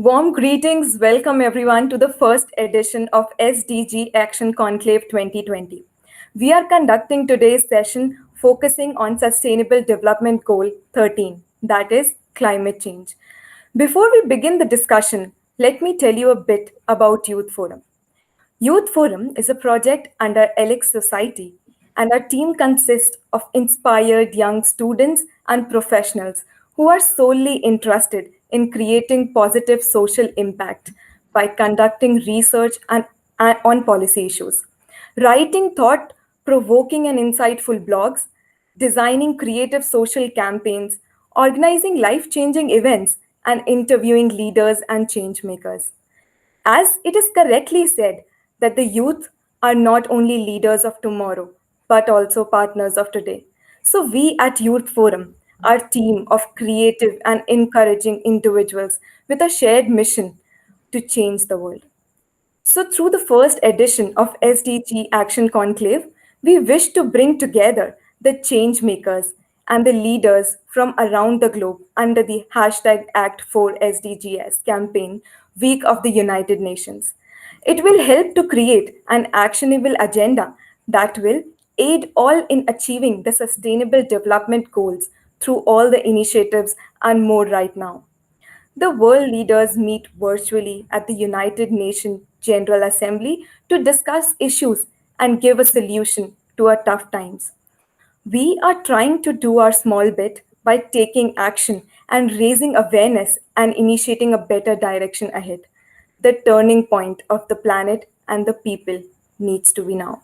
Warm greetings. Welcome everyone to the first edition of SDG Action Conclave 2020. We are conducting today's session focusing on Sustainable Development Goal 13, that is climate change. Before we begin the discussion, let me tell you a bit about Youth Forum. Youth Forum is a project under Alex Society, and our team consists of inspired young students and professionals who are solely interested in creating positive social impact by conducting research and on policy issues, writing thought provoking and insightful blogs, designing creative social campaigns, organizing life changing events, and interviewing leaders and change makers. As it is correctly said that the youth are not only leaders of tomorrow, but also partners of today. So we at Youth Forum are a team of creative and encouraging individuals with a shared mission to change the world. So, through the first edition of SDG Action Conclave, we wish to bring together the change makers and the leaders from around the globe under the hashtag Act4SDGs campaign, Week of the United Nations. It will help to create an actionable agenda that will aid all in achieving the sustainable development goals through all the initiatives and more right now. The world leaders meet virtually at the United Nations General Assembly to discuss issues and give a solution to our tough times. We are trying to do our small bit by taking action and raising awareness and initiating a better direction ahead. The turning point of the planet and the people needs to be now.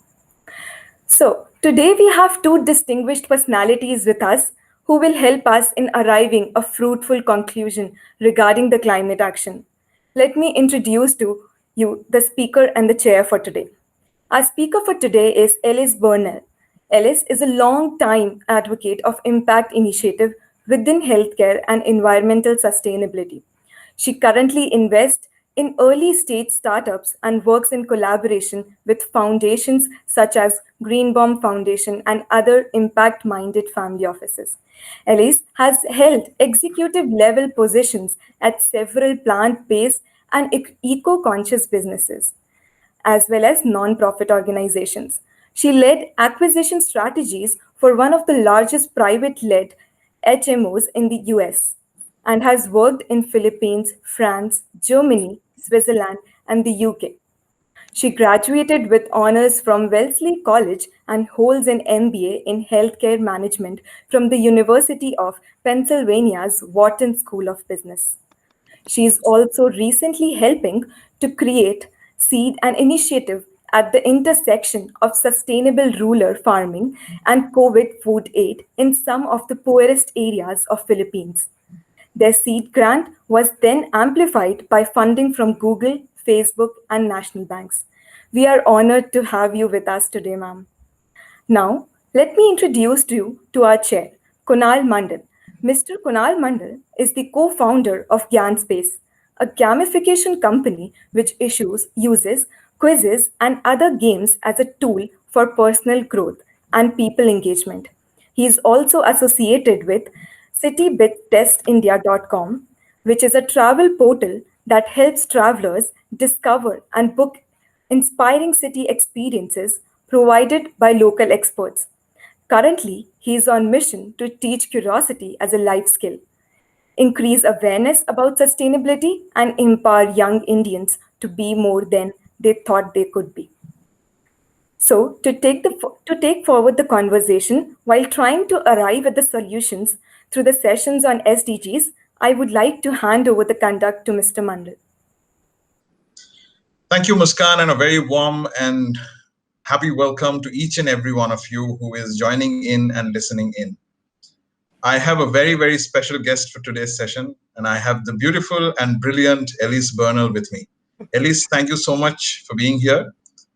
So, today we have two distinguished personalities with us who will help us in arriving a fruitful conclusion regarding the climate action. Let me introduce to you the speaker and the chair for today. Our speaker for today is Elise Bernal. Elise is a long-time advocate of impact initiative within healthcare and environmental sustainability. She currently invests in early stage startups and works in collaboration with foundations such as Greenbaum Foundation and other impact minded family offices. Elise has held executive level positions at several plant based and eco conscious businesses as well as non-profit organizations. She led acquisition strategies for one of the largest private-led HMOs in the US and has worked in Philippines, France, Germany, Switzerland, and the UK. She graduated with honors from Wellesley College and holds an MBA in healthcare management from the University of Pennsylvania's Wharton School of Business. She is also recently helping to create, seed an initiative at the intersection of sustainable rural farming and COVID food aid in some of the poorest areas of Philippines. Their seed grant was then amplified by funding from Google, Facebook, and national banks. We are honored to have you with us today, ma'am. Now, let me introduce you to our chair, Kunal Mandal. Mr. Kunal Mandal is the co-founder of GyanSpace, a gamification company which uses quizzes and other games as a tool for personal growth and people engagement. He is also associated with citybittestindia.com, which is a travel portal that helps travelers discover and book inspiring city experiences provided by local experts. Currently, he is on mission to teach curiosity as a life skill, increase awareness about sustainability, and empower young Indians to be more than they thought they could be. So, to take forward the conversation while trying to arrive at the solutions through the sessions on SDGs, I would like to hand over the conduct to Mr. Mandal. Thank you, Muskan, and a very warm and happy welcome to each and every one of you who is joining in and listening in. I have a very, very special guest for today's session, and I have the beautiful and brilliant Elise Bernal with me. Elise, thank you so much for being here.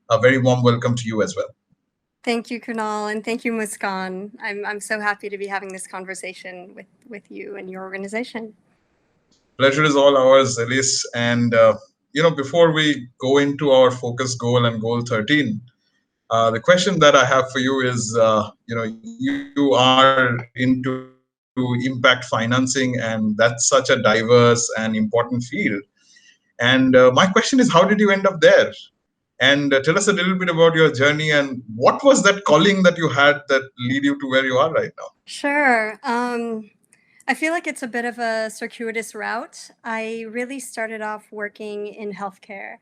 A very warm welcome to you as well. Thank you, Kunal, and thank you, Muskan. I'm so happy to be having this conversation with you and your organization. Pleasure is all ours, Elise. And before we go into our focus goal and goal 13, the question that I have for you is, you are into impact financing, and that's such a diverse and important field. And my question is, how did you end up there? And tell us a little bit about your journey and what was that calling that you had that lead you to where you are right now? Sure. I feel like it's a bit of a circuitous route. I really started off working in healthcare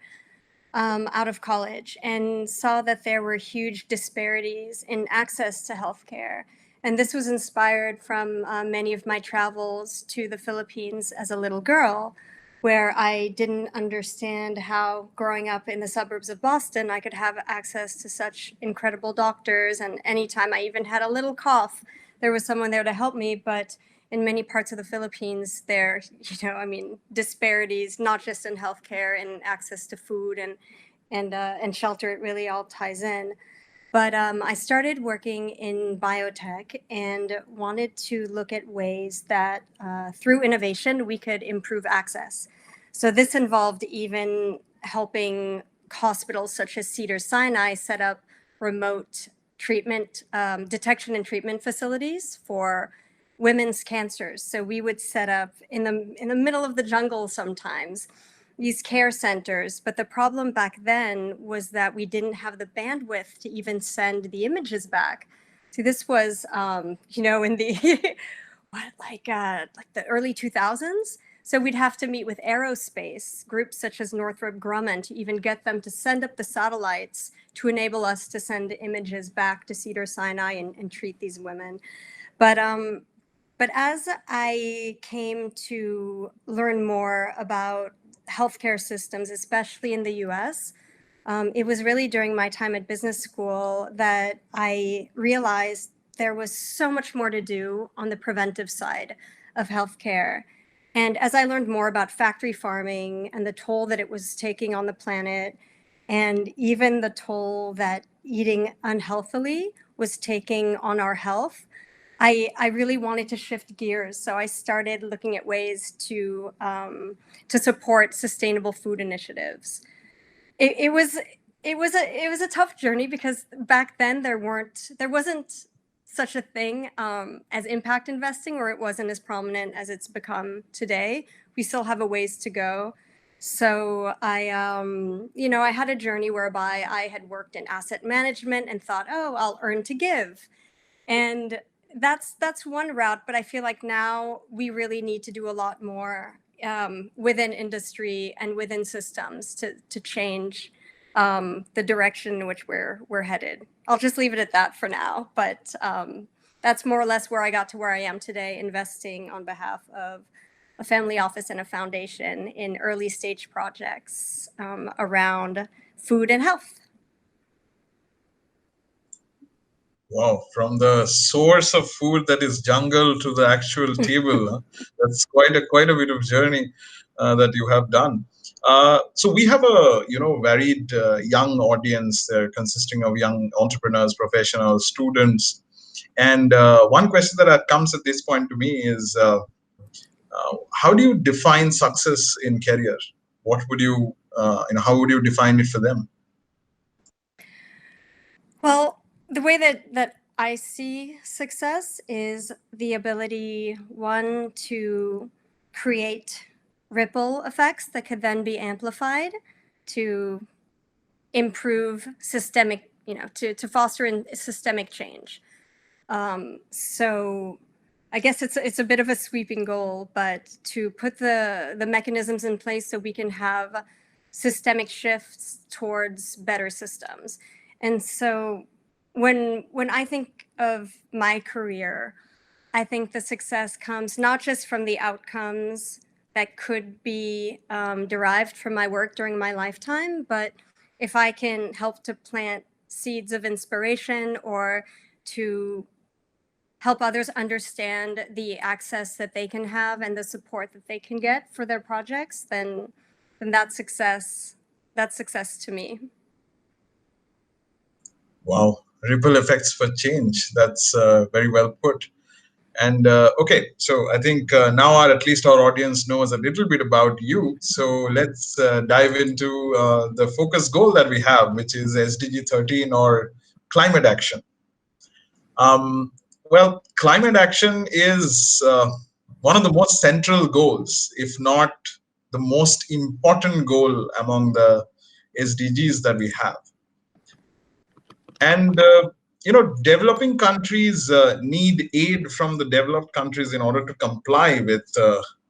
out of college and saw that there were huge disparities in access to healthcare. And this was inspired from many of my travels to the Philippines as a little girl, where I didn't understand how growing up in the suburbs of Boston, I could have access to such incredible doctors. And anytime I even had a little cough, there was someone there to help me. But in many parts of the Philippines, there, disparities, not just in healthcare and access to food and shelter, it really all ties in. But I started working in biotech and wanted to look at ways that through innovation, we could improve access. So this involved even helping hospitals such as Cedars-Sinai set up remote treatment, detection and treatment facilities for women's cancers. So we would set up in the middle of the jungle sometimes these care centers. But the problem back then was that we didn't have the bandwidth to even send the images back. So this was, in the like the early 2000s. So we'd have to meet with aerospace groups such as Northrop Grumman to even get them to send up the satellites to enable us to send images back to Cedars-Sinai and treat these women. But as I came to learn more about healthcare systems, especially in the US, it was really during my time at business school that I realized there was so much more to do on the preventive side of healthcare. And as I learned more about factory farming and the toll that it was taking on the planet, and even the toll that eating unhealthily was taking on our health, I really wanted to shift gears. So I started looking at ways to support sustainable food initiatives. It was a tough journey because back then there wasn't such a thing as impact investing, or it wasn't as prominent as it's become today. We still have a ways to go. So I had a journey whereby I had worked in asset management and thought, oh, I'll earn to give. And that's one route, but I feel like now we really need to do a lot more within industry and within systems to change the direction in which we're headed. I'll just leave it at that for now, but that's more or less where I got to where I am today, investing on behalf of a family office and a foundation in early stage projects around food and health. Wow, from the source of food that is jungle to the actual table, that's quite a bit of journey that you have done. So we have a varied young audience there, consisting of young entrepreneurs, professionals, students, and one question that comes at this point to me is, how do you define success in career? What would you, how would you define it for them? Well, the way that I see success is the ability, one, to create ripple effects that could then be amplified to improve systemic, to foster in systemic change. So I guess it's a bit of a sweeping goal, but to put the mechanisms in place so we can have systemic shifts towards better systems. And so when I think of my career, I think the success comes not just from the outcomes that could be derived from my work during my lifetime, but if I can help to plant seeds of inspiration or to help others understand the access that they can have and the support that they can get for their projects, then that's success. That's success to me. Wow, ripple effects for change. That's very well put. And okay, so I think now at least our audience knows a little bit about you. So let's dive into the focus goal that we have, which is SDG 13, or climate action. Well, climate action is one of the most central goals, if not the most important goal among the SDGs that we have. And developing countries need aid from the developed countries in order to comply with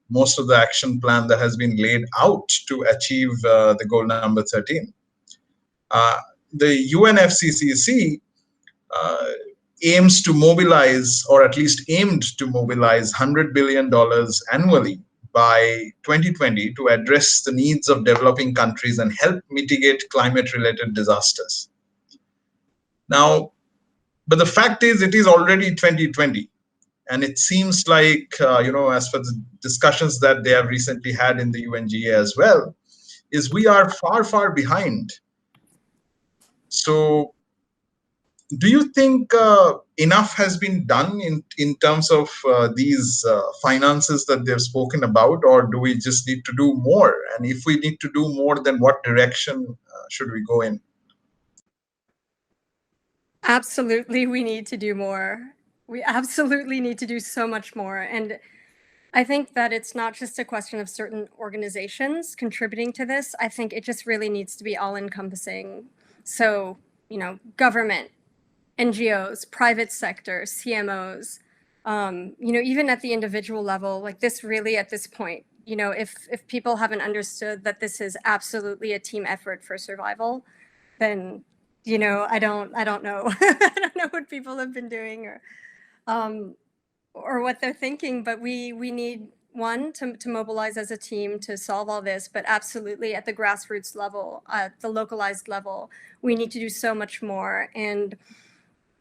most of the action plan that has been laid out to achieve the goal number 13. The UNFCCC aims to mobilize, or at least aimed to mobilize, $100 billion annually by 2020 to address the needs of developing countries and help mitigate climate-related disasters. Now, but the fact is, it is already 2020. And it seems like, as for the discussions that they have recently had in the UNGA as well, is we are far, far behind. So do you think enough has been done in terms of these finances that they've spoken about, or do we just need to do more? And if we need to do more, then what direction should we go in? Absolutely, we need to do more. We absolutely need to do so much more. And I think that it's not just a question of certain organizations contributing to this. I think it just really needs to be all-encompassing. So, government, NGOs, private sector, CMOs, even at the individual level, like this really at this point, if people haven't understood that this is absolutely a team effort for survival, then I don't know. I don't know what people have been doing or what they're thinking, but we need to mobilize as a team to solve all this, but absolutely at the grassroots level, at the localized level, we need to do so much more. And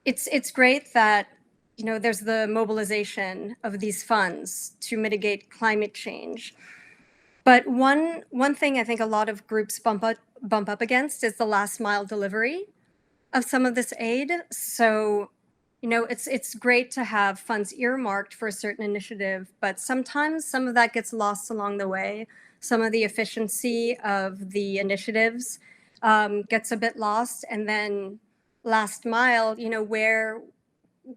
it's great that there's the mobilization of these funds to mitigate climate change. But one thing I think a lot of groups bump up against is the last mile delivery of some of this aid. So, it's great to have funds earmarked for a certain initiative, but sometimes some of that gets lost along the way. Some of the efficiency of the initiatives gets a bit lost, and then last mile,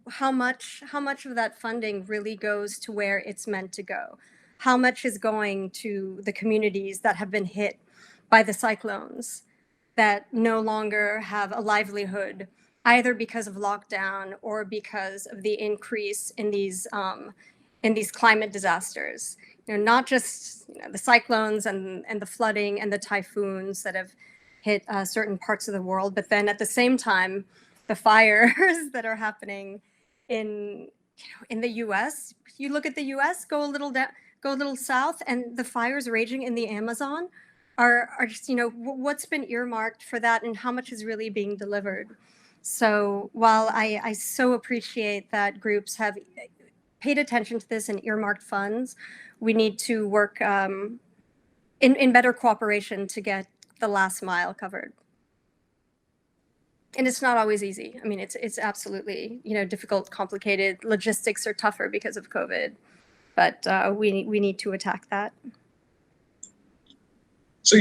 how much of that funding really goes to where it's meant to go? How much is going to the communities that have been hit by the cyclones, that no longer have a livelihood, either because of lockdown or because of the increase in these climate disasters? Not just the cyclones and the flooding and the typhoons that have hit certain parts of the world, but then at the same time, the fires that are happening in the U.S. You look at the U.S., go a little south, and the fires raging in the Amazon are just, what's been earmarked for that and how much is really being delivered. So while I so appreciate that groups have paid attention to this and earmarked funds, we need to work in better cooperation to get the last mile covered. And it's not always easy. I mean, it's absolutely, difficult, complicated. Logistics are tougher because of COVID, but we need to attack that. So,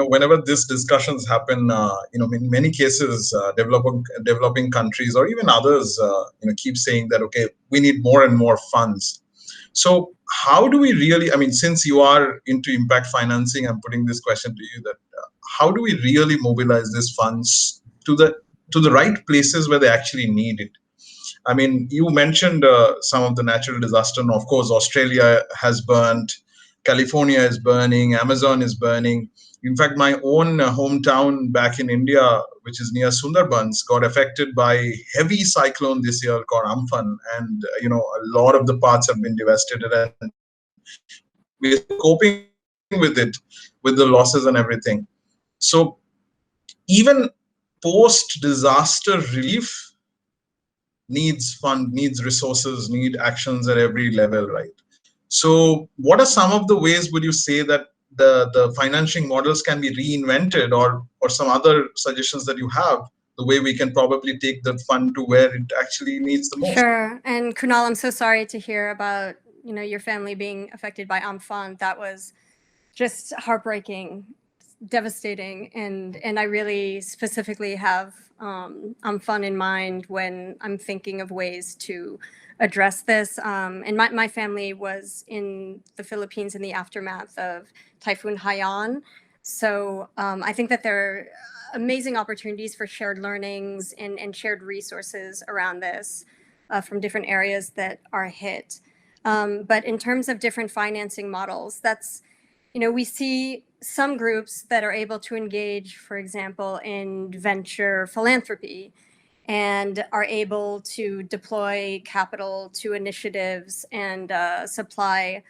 whenever these discussions happen, in many cases, developing countries or even others, keep saying that, okay, we need more and more funds. So how do we really, since you are into impact financing, I'm putting this question to you, that how do we really mobilize these funds to the right places where they actually need it? You mentioned some of the natural disaster, and of course, Australia has burned, California is burning, Amazon is burning. In fact, my own hometown back in India, which is near Sundarbans, got affected by heavy cyclone this year called Amphan, and a lot of the parts have been devastated, and we're coping with it, with the losses and everything. So even post-disaster relief needs fund, needs resources, need actions at every level, right? So what are some of the ways would you say that the financing models can be reinvented, or some other suggestions that you have, the way we can probably take the fund to where it actually needs the most? Sure. And Kunal, I'm so sorry to hear about, your family being affected by Amphan. That was just heartbreaking. devastating, and I really specifically have fun in mind when I'm thinking of ways to address this. And my family was in the Philippines in the aftermath of Typhoon Haiyan. So I think that there are amazing opportunities for shared learnings and shared resources around this from different areas that are hit. But in terms of different financing models, that's, we see some groups that are able to engage, for example, in venture philanthropy and are able to deploy capital to initiatives and supply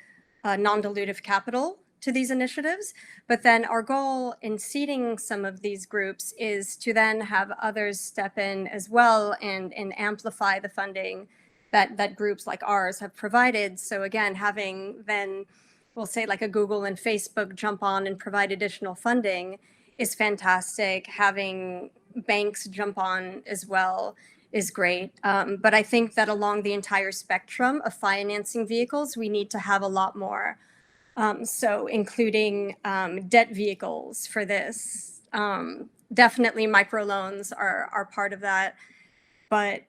non-dilutive capital to these initiatives. But then our goal in seeding some of these groups is to then have others step in as well and amplify the funding that groups like ours have provided. So again, having then, we'll say like a Google and Facebook jump on and provide additional funding is fantastic. Having banks jump on as well is great. But I think that along the entire spectrum of financing vehicles, we need to have a lot more. So including debt vehicles for this. Definitely microloans are part of that. But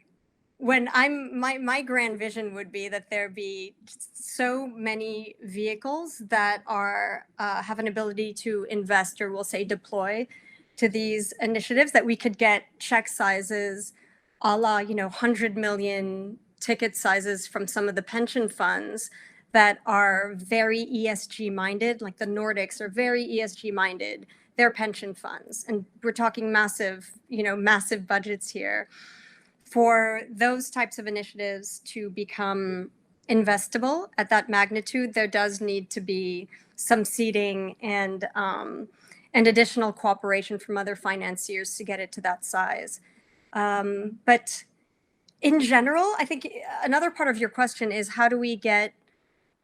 when my grand vision would be that there be so many vehicles that are have an ability to invest, or we'll say deploy to these initiatives, that we could get check sizes a la 100 million ticket sizes from some of the pension funds that are very ESG minded. Like the Nordics are very ESG minded, their pension funds, and we're talking massive budgets here. For those types of initiatives to become investable at that magnitude, there does need to be some seeding and additional cooperation from other financiers to get it to that size. But in general, I think another part of your question is, how do we get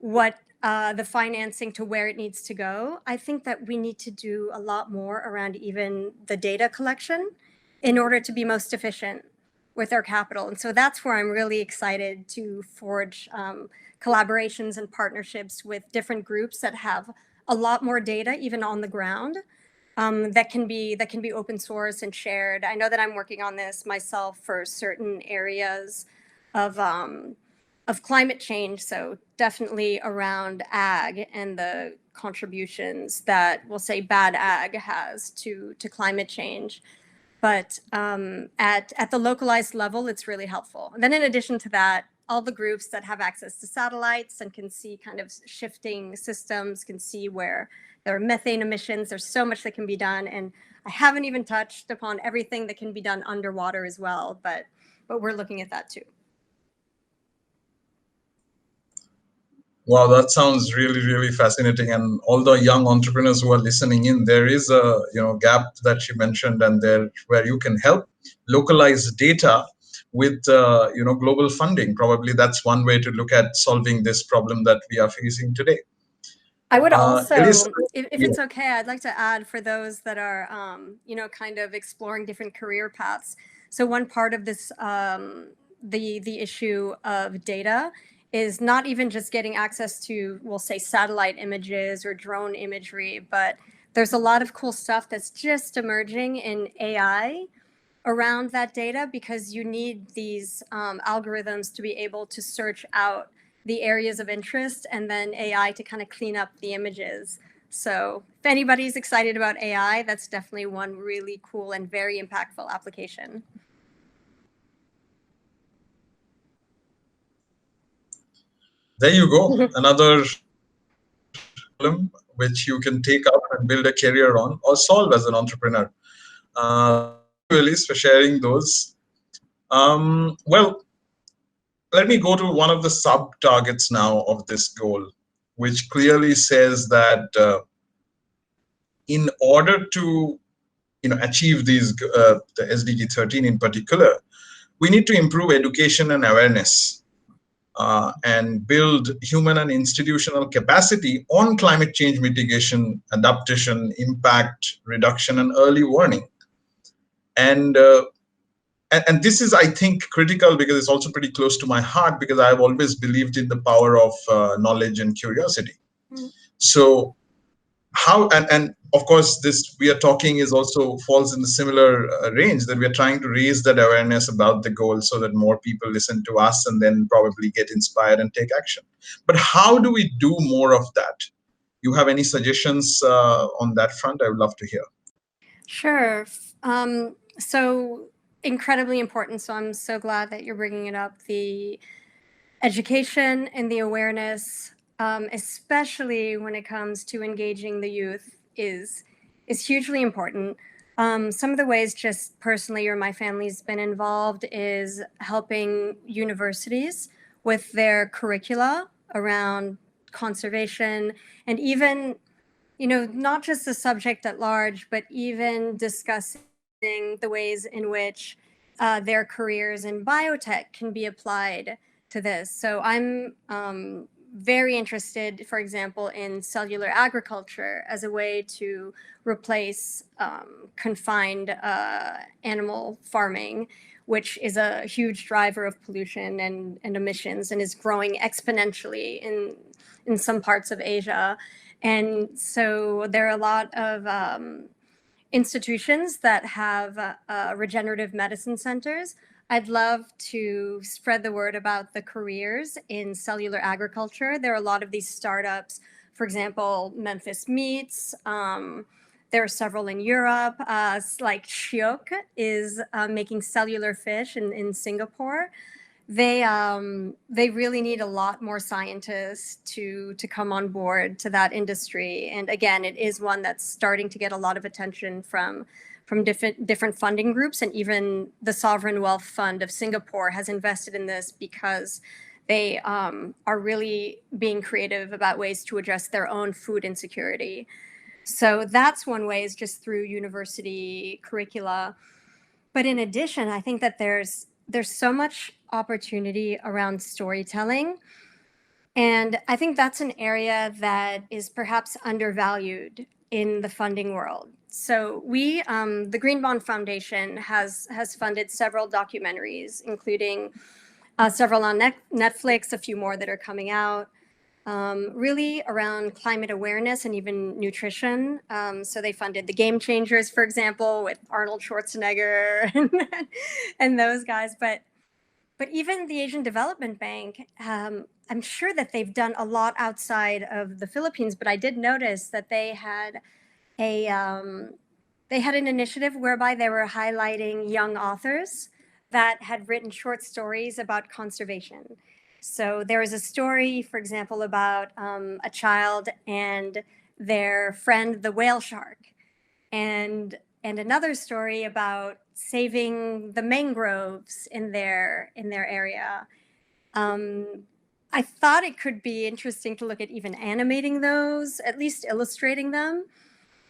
the financing to where it needs to go? I think that we need to do a lot more around even the data collection in order to be most efficient with our capital. And so that's where I'm really excited to forge collaborations and partnerships with different groups that have a lot more data, even on the ground, that can be open source and shared. I know that I'm working on this myself for certain areas of climate change. So definitely around ag and the contributions that, we'll say, bad ag has to climate change. But at the localized level, it's really helpful. And then in addition to that, all the groups that have access to satellites and can see kind of shifting systems, can see where there are methane emissions. There's so much that can be done. And I haven't even touched upon everything that can be done underwater as well, but we're looking at that too. Wow, that sounds really, really fascinating. And all the young entrepreneurs who are listening in, there is a gap that she mentioned, and there where you can help localize data with global funding. Probably that's one way to look at solving this problem that we are facing today. I would also, Elise, if it's okay, I'd like to add, for those that are kind of exploring different career paths. So one part of this, the issue of data, is not even just getting access to, we'll say, satellite images or drone imagery, but there's a lot of cool stuff that's just emerging in AI around that data, because you need these algorithms to be able to search out the areas of interest, and then AI to kind of clean up the images. So if anybody's excited about AI, that's definitely one really cool and very impactful application. There you go. Another problem which you can take up and build a career on or solve as an entrepreneur. Thank you, Elise, for sharing those. Well, let me go to one of the sub-targets now of this goal, which clearly says that in order to achieve these, the SDG 13 in particular, we need to improve education and awareness. And build human and institutional capacity on climate change mitigation, adaptation, impact reduction, and early warning. And this is, I think, critical because it's also pretty close to my heart, because I've always believed in the power of knowledge and curiosity. So how and of course this we are talking is also falls in the similar range, that we are trying to raise that awareness about the goal so that more people listen to us and then probably get inspired and take action. But how do we do more of that? You have any suggestions on that front? I would love to hear. Sure. So incredibly important. So I'm so glad that you're bringing it up. The education and the awareness, especially when it comes to engaging the youth, is hugely important. Some of the ways, just personally, or my family's been involved, is helping universities with their curricula around conservation, and even, not just the subject at large, but even discussing the ways in which their careers in biotech can be applied to this. So I'm very interested, for example, in cellular agriculture as a way to replace confined animal farming, which is a huge driver of pollution and emissions and is growing exponentially in some parts of Asia. And so there are a lot of institutions that have regenerative medicine centers. I'd love to spread the word about the careers in cellular agriculture. There are a lot of these startups, for example, Memphis Meats. There are several in Europe, like Shiok is making cellular fish in Singapore. They really need a lot more scientists to come on board to that industry. And again, it is one that's starting to get a lot of attention from different funding groups, and even the Sovereign Wealth Fund of Singapore has invested in this because they are really being creative about ways to address their own food insecurity. So that's one way, is just through university curricula. But in addition, I think that there's so much opportunity around storytelling. And I think that's an area that is perhaps undervalued in the funding world. So we, the Greenbaum Foundation has funded several documentaries, including several on Netflix, a few more that are coming out, really around climate awareness and even nutrition. So they funded The Game Changers, for example, with Arnold Schwarzenegger and those guys. But even the Asian Development Bank, I'm sure that they've done a lot outside of the Philippines, but I did notice that they had an initiative whereby they were highlighting young authors that had written short stories about conservation. So there was a story, for example, about a child and their friend, the whale shark, and another story about saving the mangroves in their area. I thought it could be interesting to look at even animating those, at least illustrating them.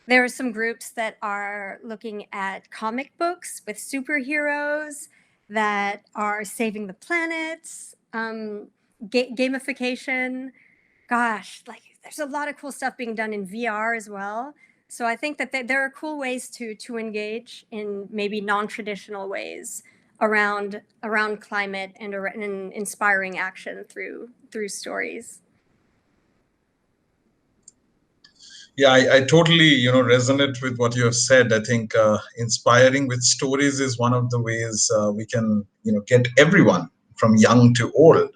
There are some groups that are looking at comic books with superheroes that are saving the planet, gamification. Gosh, like there's a lot of cool stuff being done in VR as well. So I think that there are cool ways to engage in maybe non-traditional ways around climate and inspiring action through stories. Yeah, I totally resonate with what you have said. I think inspiring with stories is one of the ways we can get everyone from young to old,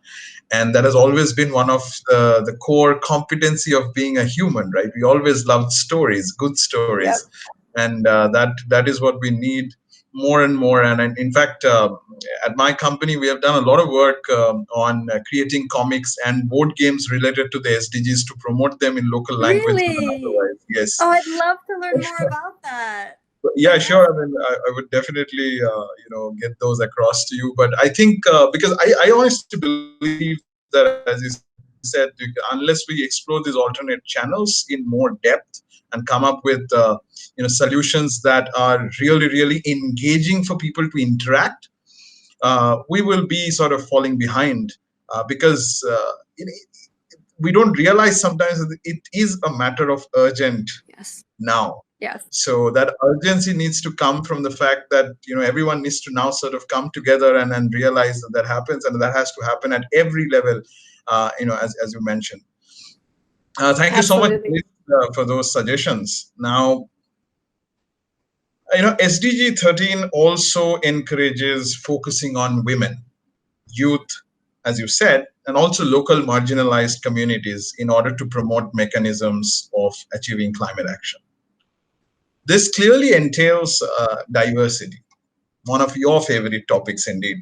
and that has always been one of the core competency of being a human, right? We always loved stories, good stories. Yep. And that is what we need more and more. And in fact, at my company, we have done a lot of work on creating comics and board games related to the SDGs to promote them in local language. Really? Yes. Oh, I'd love to learn more about that. Yeah, sure. I mean, I would definitely, get those across to you. But I think because I honestly believe that, as you said, unless we explore these alternate channels in more depth and come up with, solutions that are really, really engaging for people to interact, we will be sort of falling behind because we don't realize sometimes that it is a matter of urgent now. Yes. So that urgency needs to come from the fact that everyone needs to now sort of come together and realize that happens, and that has to happen at every level. As you mentioned. Thank you so much for those suggestions. Now, SDG 13 also encourages focusing on women, youth, as you said, and also local marginalized communities in order to promote mechanisms of achieving climate action. This clearly entails diversity, one of your favorite topics indeed,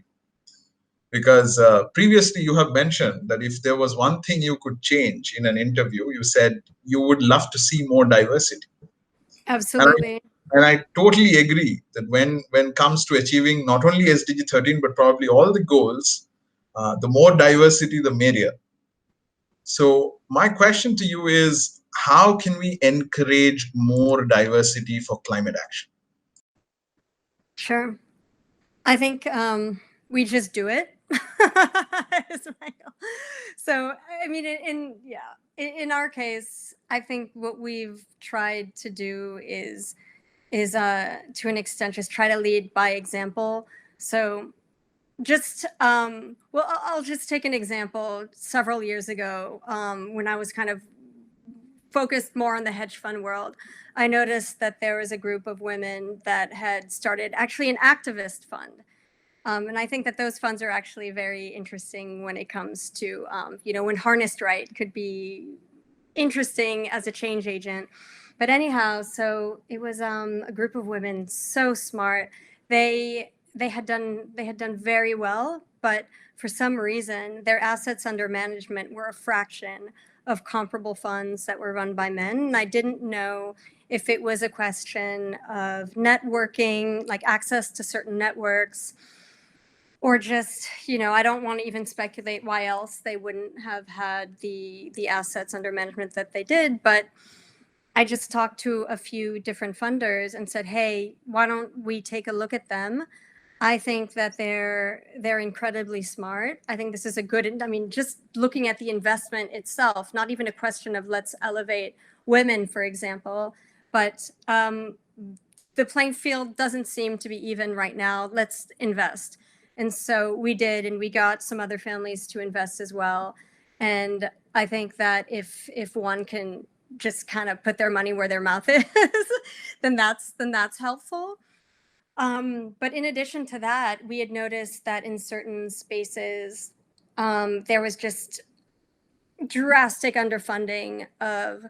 because previously you have mentioned that if there was one thing you could change in an interview, you said you would love to see more diversity. Absolutely. And I totally agree that when it comes to achieving not only SDG 13, but probably all the goals, the more diversity, the merrier. So my question to you is, how can we encourage more diversity for climate action? Sure. I think we just do it. So, I mean, in our case, I think what we've tried to do is to an extent just try to lead by example. So just well, I'll just take an example. Several years ago, when I was kind of focused more on the hedge fund world, I noticed that there was a group of women that had started actually an activist fund. And I think that those funds are actually very interesting when it comes to, when harnessed right, could be interesting as a change agent. But anyhow, so it was a group of women so smart. They had done very well, but for some reason, their assets under management were a fraction of comparable funds that were run by men. And I didn't know if it was a question of networking, like access to certain networks, or just, I don't want to even speculate why else they wouldn't have had the assets under management that they did. But I just talked to a few different funders and said, hey, why don't we take a look at them? I think that they're incredibly smart. I think this is a good, just looking at the investment itself, not even a question of let's elevate women, for example, but the playing field doesn't seem to be even right now. Let's invest. And so we did, and we got some other families to invest as well. And I think that if one can just kind of put their money where their mouth is, then that's helpful. But in addition to that, we had noticed that in certain spaces, there was just drastic underfunding of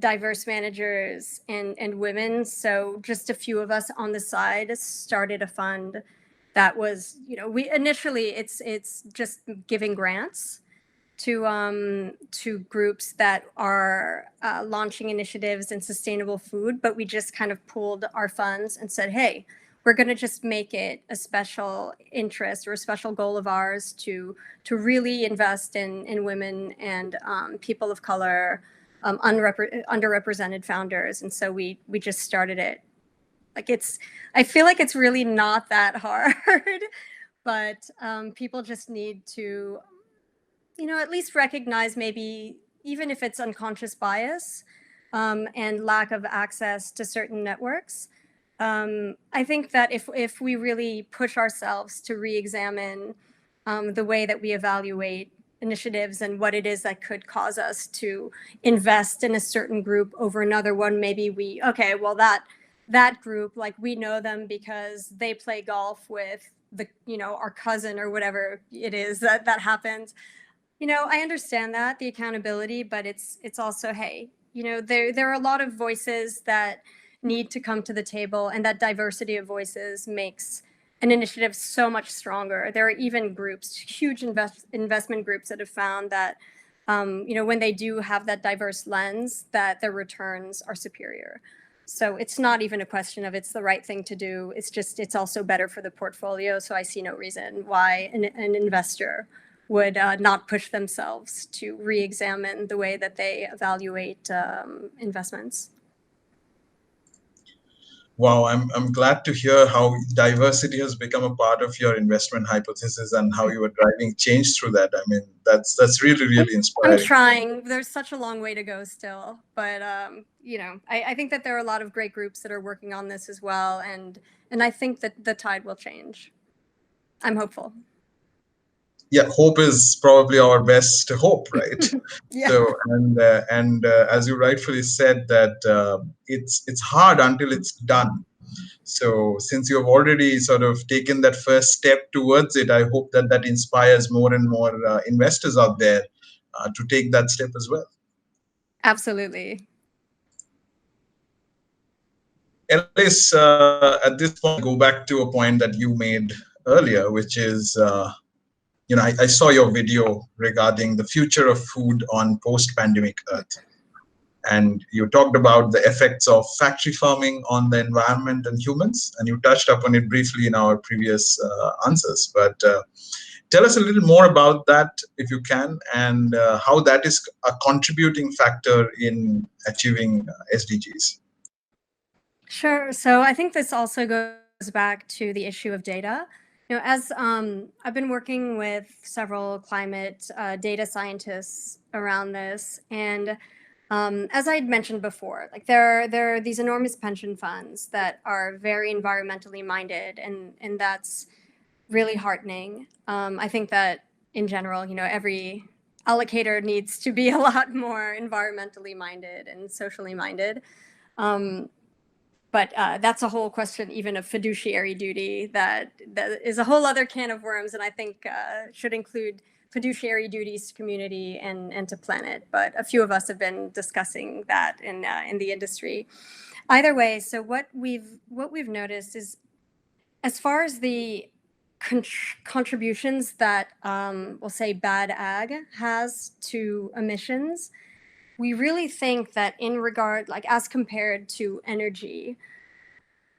diverse managers and women. So just a few of us on the side started a fund that was, we initially it's just giving grants to groups that are launching initiatives in sustainable food, but we just kind of pooled our funds and said, hey, we're going to just make it a special interest or a special goal of ours to really invest in women and people of color, underrepresented founders. And so we just started it. I feel like it's really not that hard, but people just need to, at least recognize maybe, even if it's unconscious bias and lack of access to certain networks. I think that if we really push ourselves to re-examine the way that we evaluate initiatives and what it is that could cause us to invest in a certain group over another one, maybe that group, like we know them because they play golf with our cousin or whatever it is that happens. I understand that, the accountability, but it's also, hey, there are a lot of voices that need to come to the table, and that diversity of voices makes an initiative so much stronger. There are even groups, huge investment groups that have found that, when they do have that diverse lens, that their returns are superior. So it's not even a question of it's the right thing to do. It's also better for the portfolio. So I see no reason why an investor would not push themselves to re-examine the way that they evaluate investments. Wow, I'm glad to hear how diversity has become a part of your investment hypothesis and how you are driving change through that. I mean, that's really, really inspiring. I'm trying. There's such a long way to go still, but I think that there are a lot of great groups that are working on this as well, and I think that the tide will change. I'm hopeful. yeah, hope is probably our best hope, right? Yeah. So, and as you rightfully said, that it's hard until it's done. So, since you have already sort of taken that first step towards it, I hope that that inspires more and more investors out there to take that step as well. Absolutely. Elise, at this point, I want to go back to a point that you made earlier, which is, I saw your video regarding the future of food on post-pandemic Earth. And you talked about the effects of factory farming on the environment and humans, and you touched upon it briefly in our previous answers. But tell us a little more about that, if you can, and how that is a contributing factor in achieving SDGs. Sure. So I think this also goes back to the issue of data. As I've been working with several climate data scientists around this, and as I had mentioned before, like there are these enormous pension funds that are very environmentally minded, and that's really heartening. I think that in general, every allocator needs to be a lot more environmentally minded and socially minded. But that's a whole question, even of fiduciary duty, that is a whole other can of worms, and I think should include fiduciary duties to community and to planet. But a few of us have been discussing that in the industry. Either way, so what we've noticed is, as far as the contributions that we'll say bad ag has to emissions, we really think that in regard, like as compared to energy,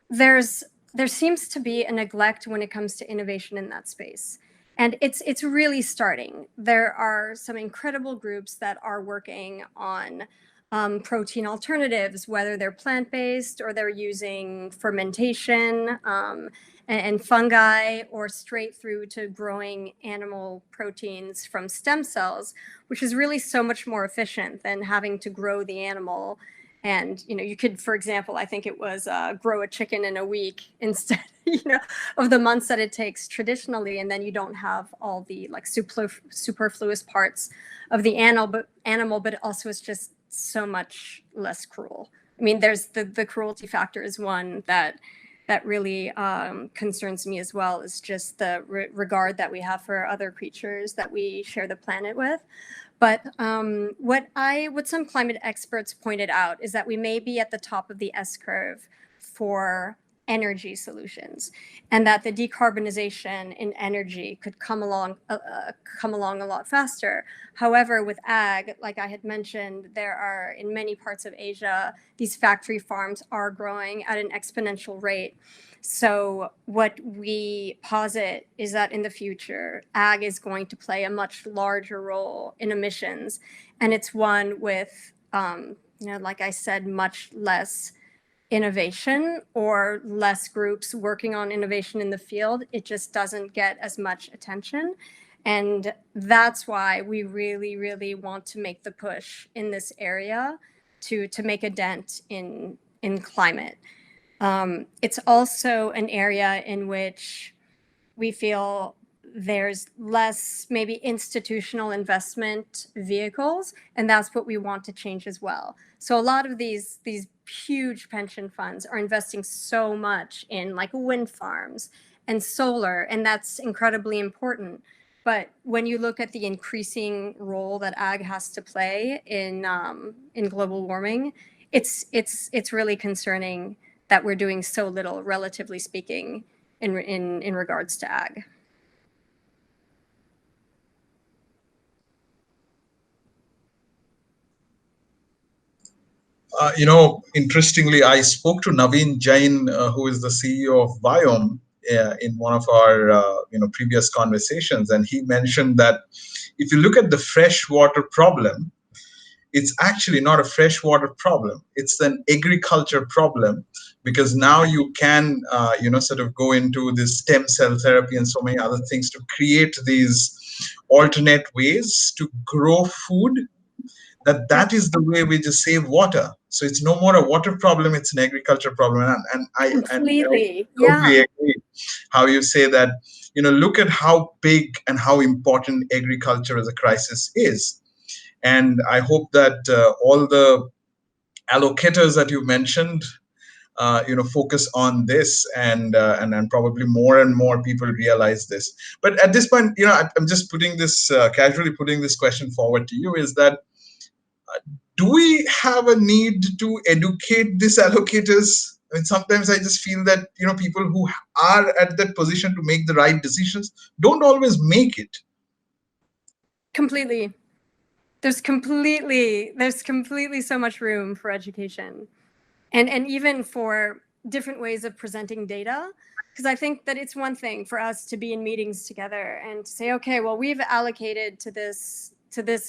there seems to be a neglect when it comes to innovation in that space. And it's really starting. There are some incredible groups that are working on protein alternatives, whether they're plant-based or they're using fermentation and fungi, or straight through to growing animal proteins from stem cells, which is really so much more efficient than having to grow the animal. And you could, for example, I think it was grow a chicken in a week instead, of the months that it takes traditionally, and then you don't have all the like superfluous parts of the animal, but also it's just so much less cruel. I mean, there's the cruelty factor is one that really concerns me as well, is just the regard that we have for other creatures that we share the planet with. But what some climate experts pointed out is that we may be at the top of the S-curve for energy solutions, and that the decarbonization in energy could come along a lot faster. However, with ag, like I had mentioned, there are, in many parts of Asia, these factory farms are growing at an exponential rate. So what we posit is that in the future, ag is going to play a much larger role in emissions, and it's one with, like I said, much less innovation or less groups working on innovation in the field. It just doesn't get as much attention. And that's why we really, really want to make the push in this area to make a dent in climate. It's also an area in which we feel there's less maybe institutional investment vehicles, and that's what we want to change as well. So a lot of these huge pension funds are investing so much in like wind farms and solar, and that's incredibly important. But when you look at the increasing role that ag has to play in global warming, it's really concerning that we're doing so little, relatively speaking, in regards to ag. Interestingly, I spoke to Naveen Jain, who is the CEO of Biome, in one of our previous conversations, and he mentioned that if you look at the freshwater problem, it's actually not a freshwater problem. It's an agriculture problem, because now you can, sort of go into this stem cell therapy and so many other things to create these alternate ways to grow food. That is the way we just save water. So it's no more a water problem; it's an agriculture problem. And I Completely, totally yeah. agree how you say that. look at how big and how important agriculture as a crisis is. And I hope that all the allocators that you mentioned, focus on this, and probably more and more people realize this. But at this point, I'm just putting this casually putting this question forward to you: is that do we have a need to educate these allocators? I mean, sometimes I just feel that people who are at that position to make the right decisions don't always make it. Completely. There's completely so much room for education, and even for different ways of presenting data. Because I think that it's one thing for us to be in meetings together and to say, okay, well, we've allocated to this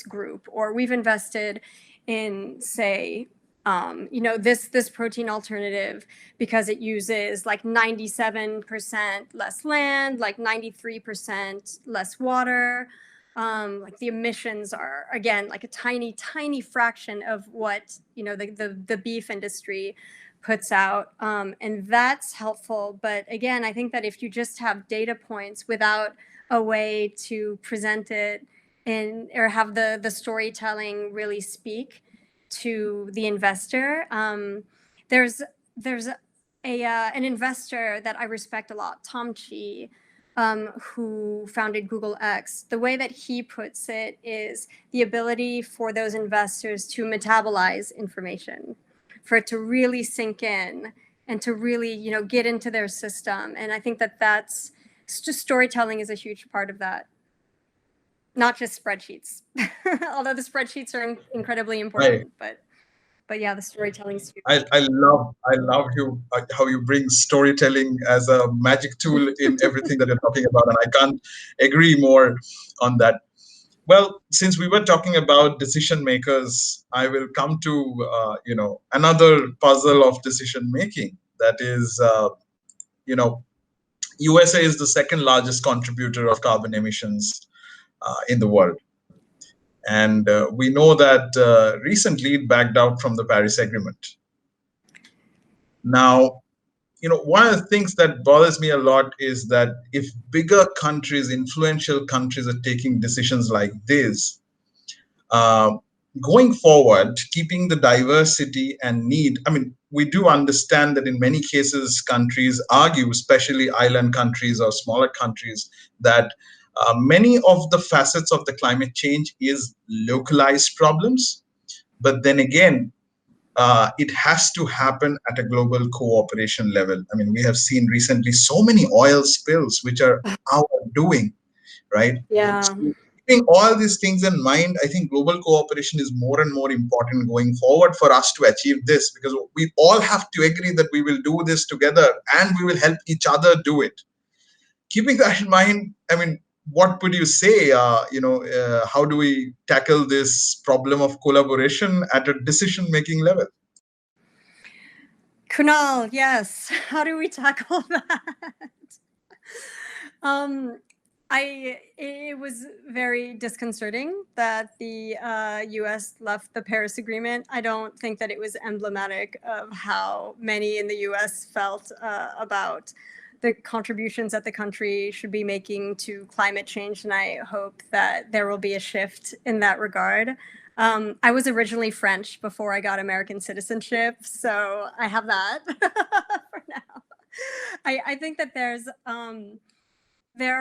group, or we've invested in, say, this protein alternative because it uses like 97% less land, like 93% less water. Like the emissions are, again, like a tiny fraction of what the beef industry puts out, and that's helpful. But again, I think that if you just have data points without a way to present it or have the storytelling really speak to the investor, there's an investor that I respect a lot, Tom Chi, who founded Google X. The way that he puts it is the ability for those investors to metabolize information, for it to really sink in and to really, get into their system. And I think that's just storytelling is a huge part of that. Not just spreadsheets, although the spreadsheets are incredibly important, right. But yeah, the storytelling is huge. I love how you bring storytelling as a magic tool in everything that you're talking about, and I can't agree more on that. Well, since we were talking about decision makers, I will come to another puzzle of decision making. That is, USA is the second largest contributor of carbon emissions in the world. And we know that recently it backed out from the Paris Agreement. Now, one of the things that bothers me a lot is that if bigger countries, influential countries are taking decisions like this, going forward, keeping the diversity and need, I mean, we do understand that in many cases, countries argue, especially island countries or smaller countries, that many of the facets of the climate change is localized problems. But then again, it has to happen at a global cooperation level. I mean, we have seen recently so many oil spills, which are our doing, right? Yeah. So keeping all these things in mind, I think global cooperation is more and more important going forward for us to achieve this, because we all have to agree that we will do this together and we will help each other do it. Keeping that in mind, I mean, what would you say, how do we tackle this problem of collaboration at a decision-making level? Kunal, yes. How do we tackle that? It was very disconcerting that the U.S. left the Paris Agreement. I don't think that it was emblematic of how many in the U.S. felt about the contributions that the country should be making to climate change, and I hope that there will be a shift in that regard. I was originally French before I got American citizenship, so I have that for now. I think that there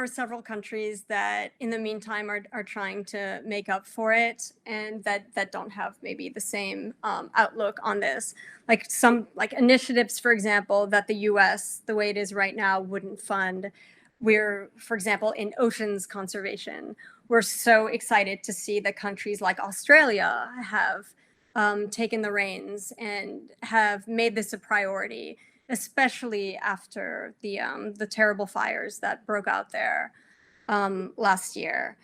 are several countries that in the meantime are trying to make up for it, and that don't have maybe the same outlook on this. Like some initiatives, for example, that the US, the way it is right now, wouldn't fund. We're, for example, in oceans conservation, we're so excited to see that countries like Australia have taken the reins and have made this a priority, especially after the terrible fires that broke out there last year.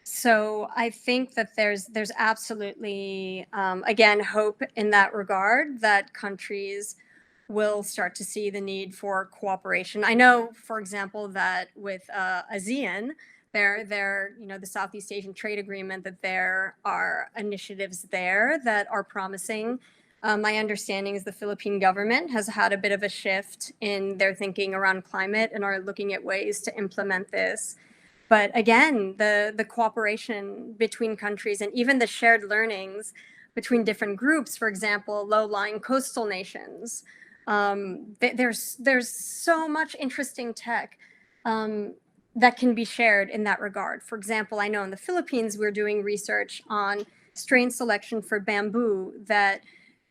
So I think that there's absolutely, again, hope in that regard, that countries will start to see the need for cooperation. I know, for example, that with ASEAN, the Southeast Asian Trade Agreement, that there are initiatives there that are promising. My understanding is the Philippine government has had a bit of a shift in their thinking around climate and are looking at ways to implement this. But again, the cooperation between countries and even the shared learnings between different groups, for example, low-lying coastal nations. There's so much interesting tech that can be shared in that regard. For example, I know in the Philippines, we're doing research on strain selection for bamboo that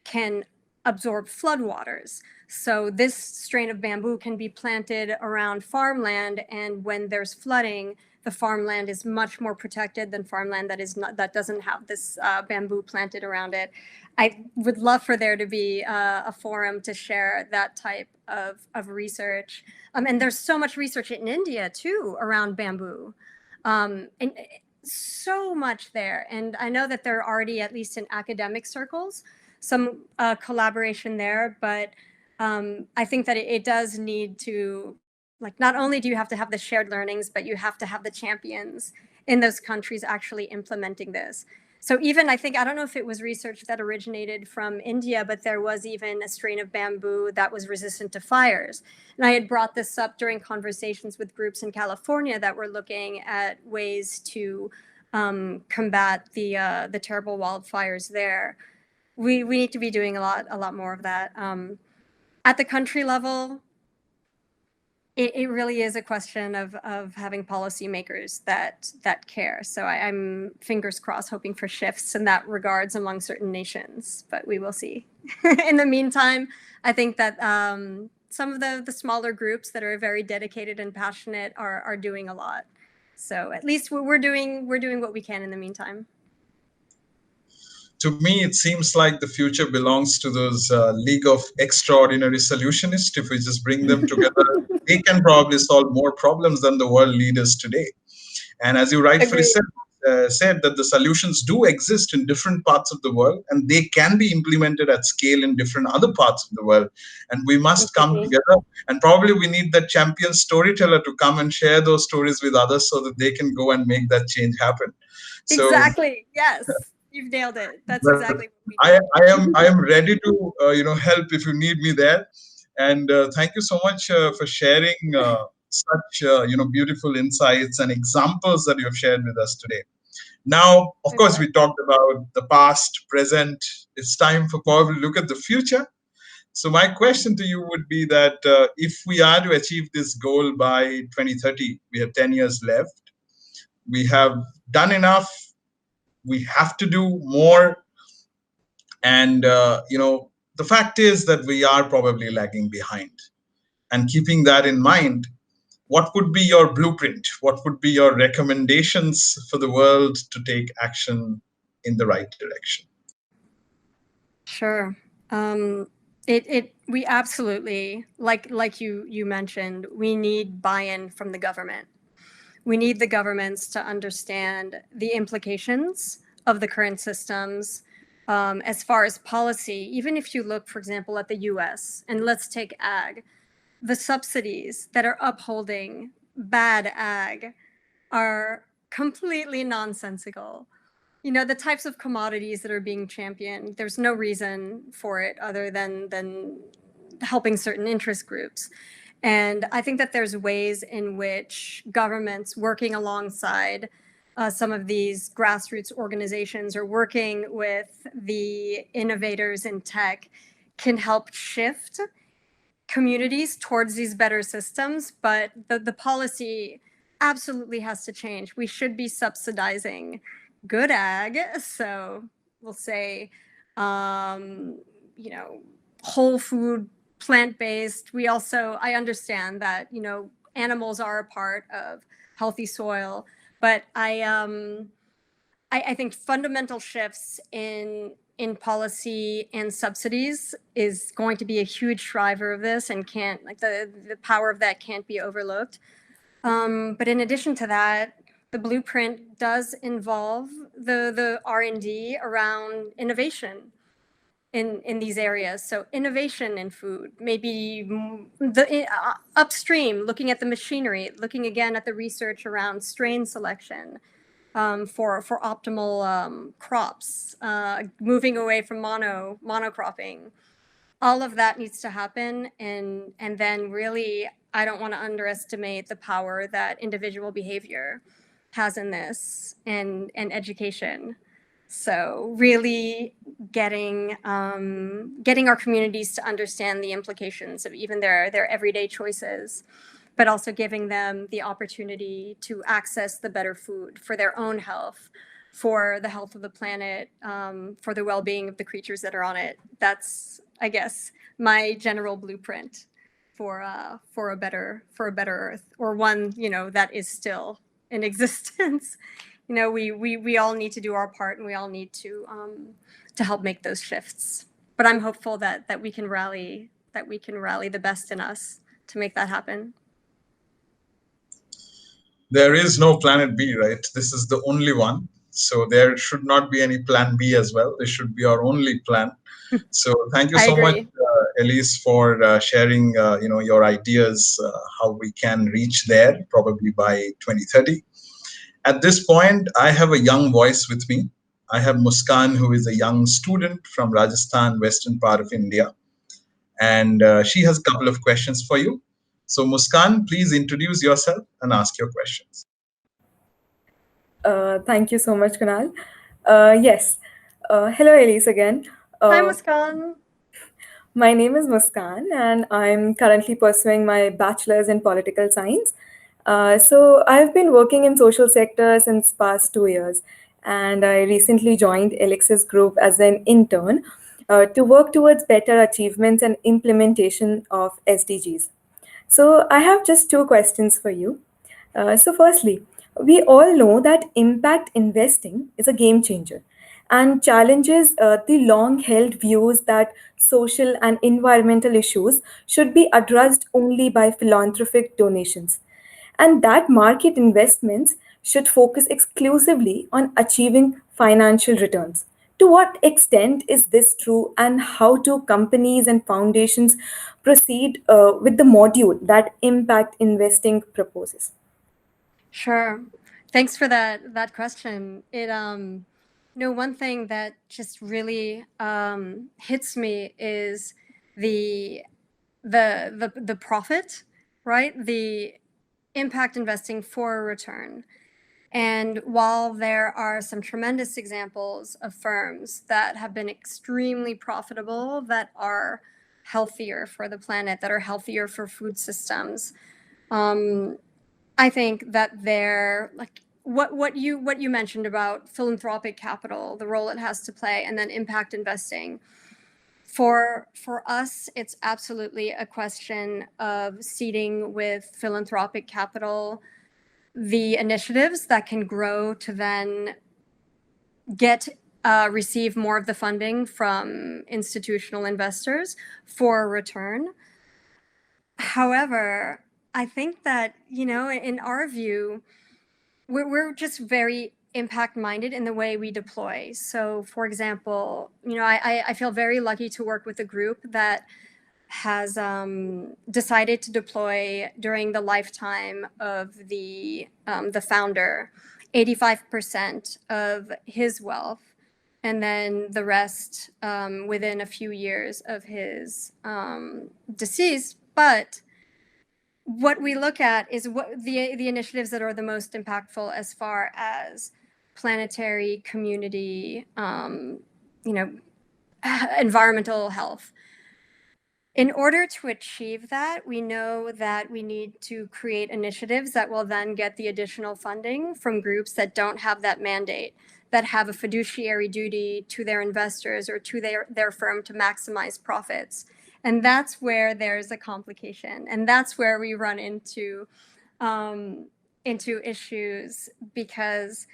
can absorb floodwaters. So this strain of bamboo can be planted around farmland, and when there's flooding, the farmland is much more protected than farmland that doesn't have this bamboo planted around it. I would love for there to be a forum to share that type of research. And there's so much research in India too around bamboo. And so much there. And I know that there are already, at least in academic circles, some collaboration there, but I think that it does need to, like, not only do you have to have the shared learnings, but you have to have the champions in those countries actually implementing this. So even, I don't know if it was research that originated from India, but there was even a strain of bamboo that was resistant to fires. And I had brought this up during conversations with groups in California that were looking at ways to combat the terrible wildfires there. We need to be doing a lot more of that. At the country level, it really is a question of having policymakers that care. So I'm fingers crossed, hoping for shifts in that regards among certain nations, but we will see. In the meantime, I think that some of the smaller groups that are very dedicated and passionate are doing a lot. So at least we're doing what we can in the meantime. To me, it seems like the future belongs to those League of Extraordinary Solutionists. If we just bring them together, they can probably solve more problems than the world leaders today. And as you rightfully said that the solutions do exist in different parts of the world, and they can be implemented at scale in different other parts of the world. And we must come together. And probably we need that champion storyteller to come and share those stories with others so that they can go and make that change happen. Exactly. Yes. You've nailed it. That's exactly what we do. I am ready to help if you need me there. And thank you so much for sharing such beautiful insights and examples that you have shared with us today. Now, of course, we talked about the past, present. It's time for probably look at the future. So my question to you would be that if we are to achieve this goal by 2030, we have 10 years left. We have done enough. We have to do more. And, the fact is that we are probably lagging behind. And keeping that in mind, what would be your blueprint? What would be your recommendations for the world to take action in the right direction? Sure. We absolutely, like you mentioned, we need buy-in from the government. We need the governments to understand the implications of the current systems as far as policy. Even if you look, for example, at the US, and let's take ag, the subsidies that are upholding bad ag are completely nonsensical. The types of commodities that are being championed, there's no reason for it other than helping certain interest groups. And I think that there's ways in which governments working alongside some of these grassroots organizations or working with the innovators in tech can help shift communities towards these better systems. But the policy absolutely has to change. We should be subsidizing good ag. So we'll say, whole food, plant-based. I understand that, animals are a part of healthy soil, but I think fundamental shifts in policy and subsidies is going to be a huge driver of this, and the power of that can't be overlooked. But in addition to that, the blueprint does involve the R&D around innovation in these areas. So innovation in food, maybe the upstream, looking at the machinery, looking again at the research around strain selection, for optimal crops, moving away from monocropping. All of that needs to happen, and then really, I don't want to underestimate the power that individual behavior has in this, and education. So really getting our communities to understand the implications of even their everyday choices, but also giving them the opportunity to access the better food for their own health, for the health of the planet, for the well-being of the creatures that are on it. That's, I guess, my general blueprint for a better Earth, or one, that is still in existence. We all need to do our part, and we all need to help make those shifts. But I'm hopeful that we can rally the best in us to make that happen. There is no planet B, right? This is the only one. So there should not be any plan B as well. This should be our only plan. So thank you so much, Elise, for sharing your ideas, how we can reach there probably by 2030. At this point, I have a young voice with me. I have Muskan, who is a young student from Rajasthan, western part of India. And she has a couple of questions for you. So Muskan, please introduce yourself and ask your questions. Thank you so much, Kunal. Yes. Hello, Elise again. Hi, Muskan. My name is Muskan, and I'm currently pursuing my bachelor's in political science. So I've been working in social sector since past 2 years, and I recently joined Alexis Group as an intern to work towards better achievements and implementation of SDGs. So I have just two questions for you. So firstly, we all know that impact investing is a game changer and challenges the long held views that social and environmental issues should be addressed only by philanthropic donations, and that market investments should focus exclusively on achieving financial returns. To what extent is this true, and how do companies and foundations proceed with the module that impact investing proposes? Sure. Thanks for that question. It one thing that just really hits me is the profit, right? The impact investing for a return. And while there are some tremendous examples of firms that have been extremely profitable, that are healthier for the planet, that are healthier for food systems, I think that they're like what you mentioned about philanthropic capital, the role it has to play, and then impact investing. For us, it's absolutely a question of seeding with philanthropic capital the initiatives that can grow to then receive more of the funding from institutional investors for a return. However, I think that, in our view, we're just very impact minded in the way we deploy. So, for example, I feel very lucky to work with a group that has decided to deploy during the lifetime of the founder 85% of his wealth, and then the rest within a few years of his decease. But what we look at is what the initiatives that are the most impactful as far as planetary, community, environmental health. In order to achieve that, we know that we need to create initiatives that will then get the additional funding from groups that don't have that mandate, that have a fiduciary duty to their investors or to their firm to maximize profits. And that's where there's a complication. And that's where we run into issues, because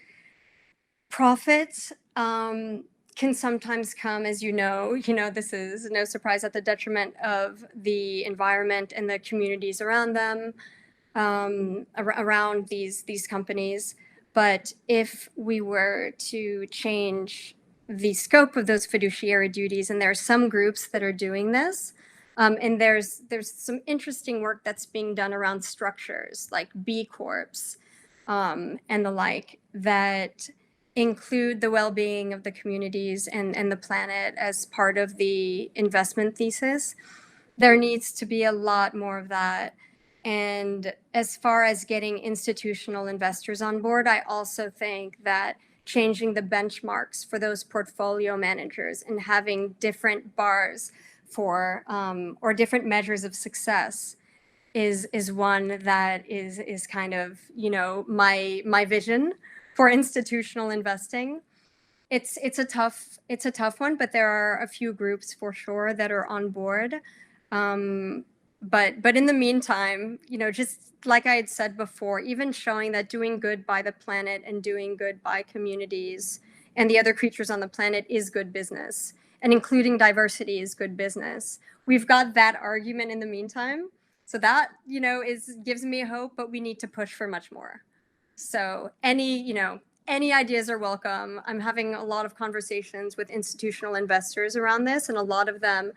profits can sometimes come, as this is no surprise, at the detriment of the environment and the communities around them, around these companies. But if we were to change the scope of those fiduciary duties, and there are some groups that are doing this, and there's some interesting work that's being done around structures like B Corps, and the like that include the well-being of the communities and the planet as part of the investment thesis. There needs to be a lot more of that. And as far as getting institutional investors on board, I also think that changing the benchmarks for those portfolio managers and having different bars for or different measures of success is one that is kind of, you know, my vision for institutional investing. It's a tough one, but there are a few groups for sure that are on board. But in the meantime, you know, just like I had said before, even showing that doing good by the planet and doing good by communities and the other creatures on the planet is good business, and including diversity is good business. We've got that argument in the meantime. So that, you know, gives me hope, but we need to push for much more. So any ideas are welcome. I'm having a lot of conversations with institutional investors around this, and a lot of them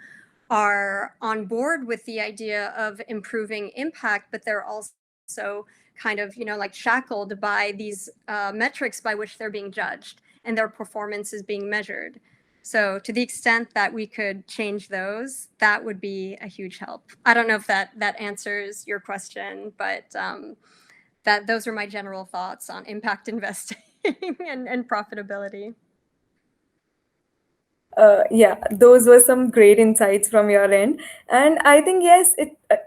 are on board with the idea of improving impact, but they're also kind of, you know, like shackled by these metrics by which they're being judged and their performance is being measured. So to the extent that we could change those, that would be a huge help. I don't know if that answers your question, but those are my general thoughts on impact investing and profitability. Yeah, those were some great insights from your end, and I think yes,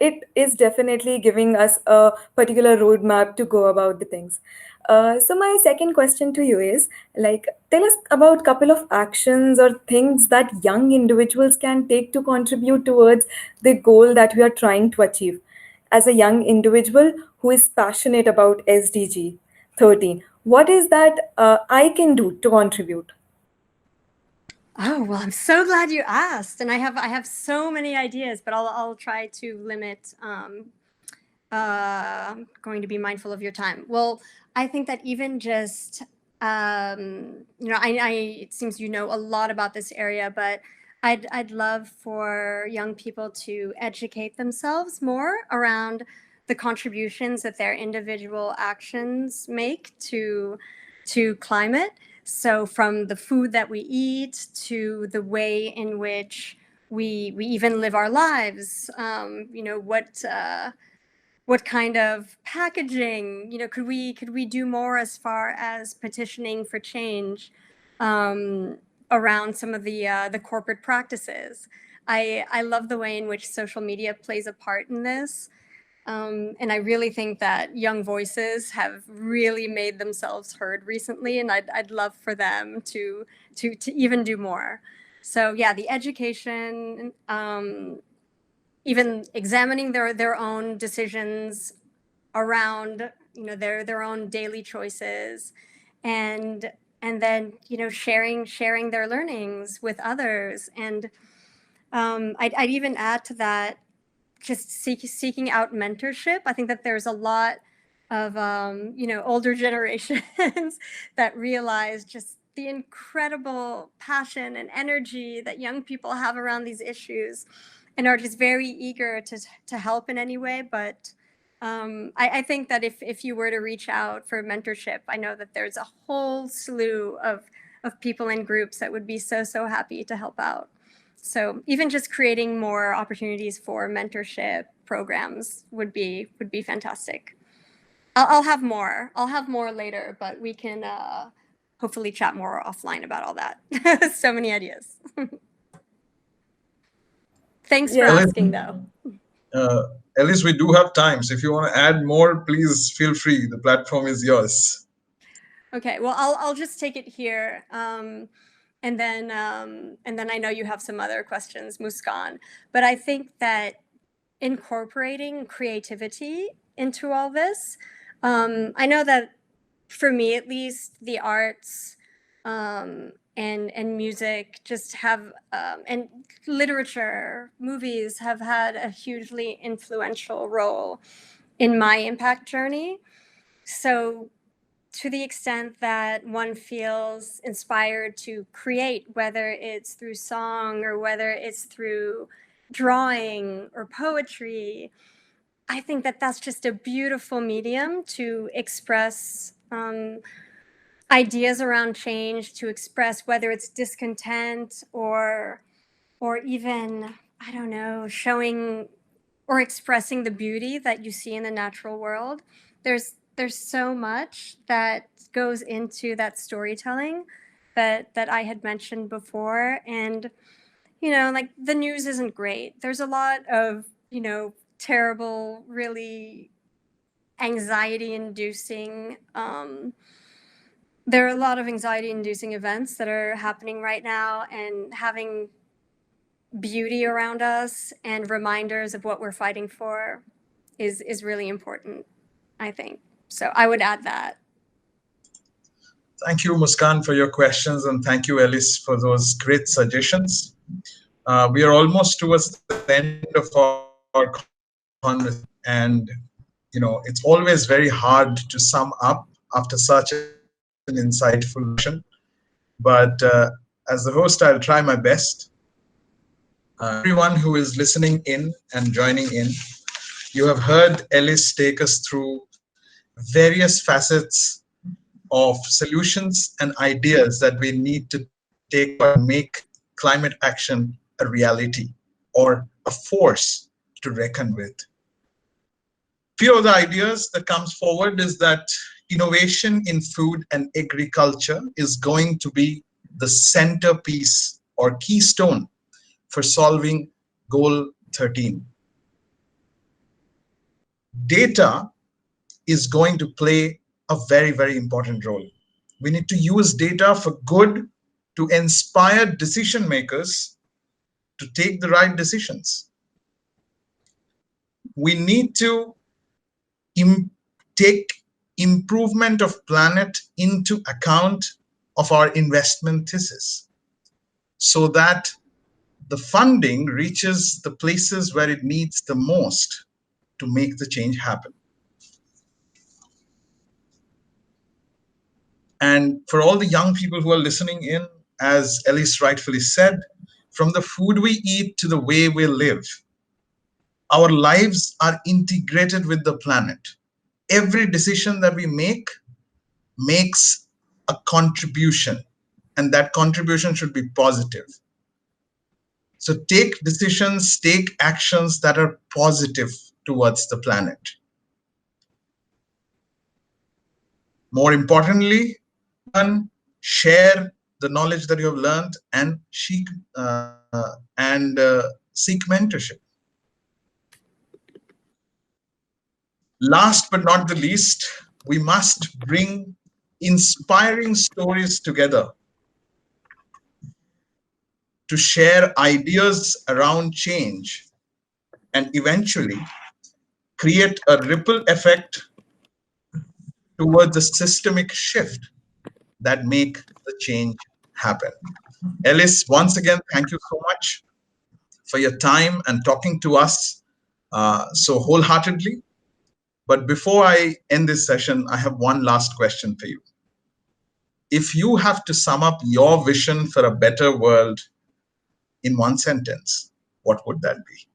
it is definitely giving us a particular roadmap to go about the things. So my second question to you is like, tell us about couple of actions or things that young individuals can take to contribute towards the goal that we are trying to achieve. As a young individual who is passionate about SDG 13, what is that I can do to contribute? Oh, well, I'm so glad you asked. And I have so many ideas, but I'll try to limit, going to be mindful of your time. Well, I think that even just, you know, it seems you know a lot about this area, but I'd love for young people to educate themselves more around the contributions that their individual actions make to climate. So from the food that we eat to the way in which we even live our lives, you know, what kind of packaging, you know, could we do more as far as petitioning for change around some of the corporate practices. I love the way in which social media plays a part in this. And I really think that young voices have really made themselves heard recently, and I'd love for them to even do more. So yeah, the education, even examining their own decisions around, you know, their own daily choices, and then, you know, sharing their learnings with others. And I'd even add to that, just seeking out mentorship. I think that there's a lot of you know, older generations that realize just the incredible passion and energy that young people have around these issues, and are just very eager to help in any way. But I think that if you were to reach out for mentorship, I know that there's a whole slew of people and groups that would be so happy to help out. So even just creating more opportunities for mentorship programs would be fantastic. I'll have more. I'll have more later, but we can hopefully chat more offline about all that. So many ideas. Thanks for Yes. asking, though. At least we do have time. So if you want to add more, please feel free. The platform is yours. Okay, well, I'll just take it here. And then I know you have some other questions, Muskan. But I think that incorporating creativity into all this, I know that for me at least, the arts and music just have, and literature, movies have had a hugely influential role in my impact journey. So to the extent that one feels inspired to create, whether it's through song or whether it's through drawing or poetry, I think that that's just a beautiful medium to express ideas around change, to express whether it's discontent or even, I don't know, showing or expressing the beauty that you see in the natural world. There's so much that goes into that storytelling that I had mentioned before. And, you know, like the news isn't great. There's a lot of, you know, terrible, really anxiety inducing there are a lot of anxiety inducing events that are happening right now, and having beauty around us and reminders of what we're fighting for is really important, I think. So I would add that. Thank you, Muskan, for your questions, and thank you, Elise, for those great suggestions. We are almost towards the end of our conversation, and it's always very hard to sum up after such an insightful session. But as the host, I'll try my best. Everyone who is listening in and joining in, you have heard Elise take us through various facets of solutions and ideas that we need to take forward and make climate action a reality or a force to reckon with. Few of the ideas that comes forward is that innovation in food and agriculture is going to be the centerpiece or keystone for solving Goal 13. Data is going to play a very, very important role. We need to use data for good to inspire decision makers to take the right decisions. We need to take improvement of planet into account of our investment thesis so that the funding reaches the places where it needs the most to make the change happen. And for all the young people who are listening in, as Elise rightfully said, from the food we eat to the way we live, our lives are integrated with the planet. Every decision that we make makes a contribution, and that contribution should be positive. So take decisions, take actions that are positive towards the planet. More importantly, share the knowledge that you have learned and seek mentorship. Last but not the least, we must bring inspiring stories together to share ideas around change and eventually create a ripple effect towards a systemic shift that make the change happen. Elise, once again, thank you so much for your time and talking to us so wholeheartedly. But before I end this session, I have one last question for you. If you have to sum up your vision for a better world in one sentence, what would that be?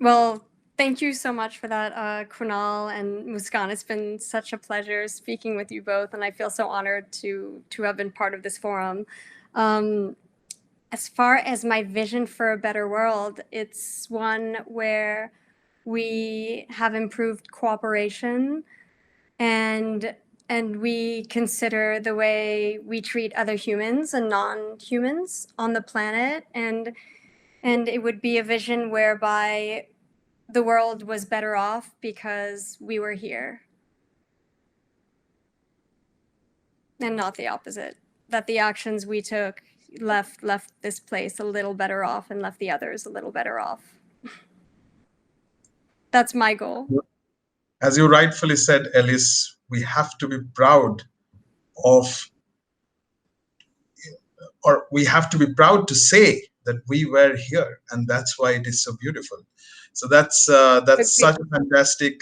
Well, thank you so much for that, Kunal and Muskan. It's been such a pleasure speaking with you both, and I feel so honored to have been part of this forum. As far as my vision for a better world, it's one where we have improved cooperation and we consider the way we treat other humans and non-humans on the planet, and it would be a vision whereby the world was better off because we were here, and not the opposite, that the actions we took left this place a little better off and left the others a little better off. That's my goal. As you rightfully said, Elise, we have to be proud of, or we have to be proud to say that we were here, and that's why it is so beautiful. So that's such a fantastic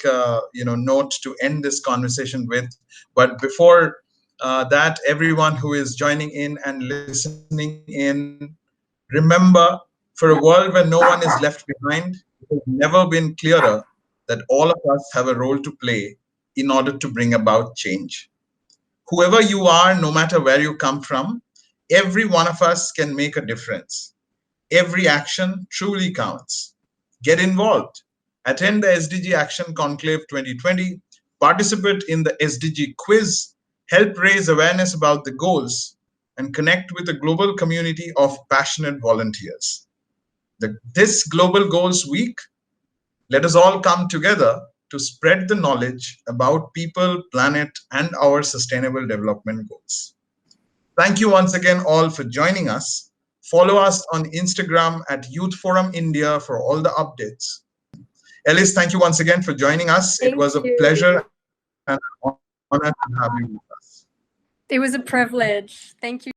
note to end this conversation with. But before that, everyone who is joining in and listening in, remember For a world where no one is left behind, it has never been clearer that all of us have a role to play in order to bring about change. Whoever you are, no matter where you come from, every one of us can make a difference. Every action truly counts. Get involved. Attend the SDG Action Conclave 2020, participate in the SDG quiz, help raise awareness about the goals, and connect with a global community of passionate volunteers. This Global Goals Week, let us all come together to spread the knowledge about people, planet, and our sustainable development goals. Thank you once again all for joining us. Follow us on Instagram at Youth Forum India for all the updates. Elise, thank you once again for joining us. It was a pleasure and an honor to have you with us. It was a privilege. Thank you